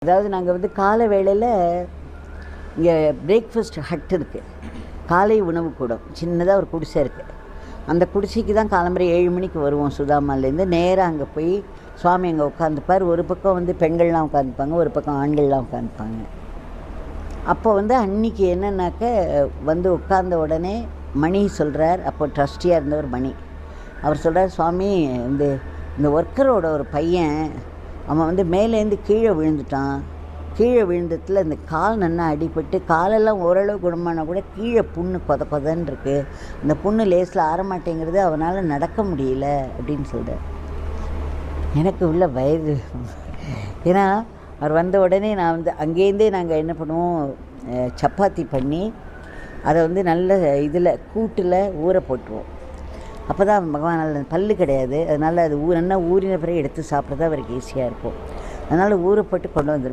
அதாவது நாங்கள் வந்து காலை வேளையில் இங்கே பிரேக்ஃபாஸ்ட் ஹட் இருக்குது, காலை உணவு கூடம் சின்னதாக ஒரு குடிசை இருக்குது. அந்த குடிசைக்கு தான் காலம்பரை 7 மணிக்கு வருவோம். சுதாமாலேருந்து நேராக அங்கே போய் சுவாமி அங்கே உட்காந்துப்பார். ஒரு பக்கம் வந்து பெண்கள்லாம் உட்காந்துப்பாங்க, ஒரு பக்கம் ஆண்கள்லாம் உட்காந்துப்பாங்க. அப்போ வந்து அன்றைக்கி என்னன்னாக்க வந்து உட்கார்ந்த உடனே மணி சொல்கிறார். அப்போ ட்ரஸ்டியாக இருந்தவர் மணி. அவர் சொல்கிறார், சுவாமி இந்த ஒர்க்கரோட ஒரு பையன் அவன் வந்து மேலேருந்து கீழே விழுந்துட்டான். கீழே விழுந்ததில் இந்த கால் நல்லா அடிபட்டு காலெல்லாம் ஓரளவு குணமானால் கூட கீழே புண்ணு கொதன்னு இருக்குது. அந்த புண்ணு லேஸில் ஆறமாட்டேங்கிறது, அவனால் நடக்க முடியல அப்படின்னு சொல்கிறார். எனக்கு உள்ள வயது, ஏன்னா அவர் வந்த உடனே நான் வந்து அங்கேருந்தே நாங்கள் என்ன பண்ணுவோம், சப்பாத்தி பண்ணி அதை வந்து நல்ல இதில் கூட்டில் ஊற போட்டுருவோம். அப்போ தான் பகவானால் பல்லு கிடையாது, அதனால் அது நல்லா ஊறின பிறகு எடுத்து சாப்பிட்றது அவருக்கு ஈஸியாக இருக்கும். அதனால் ஊற போட்டு கொண்டு வந்துடுவோம்.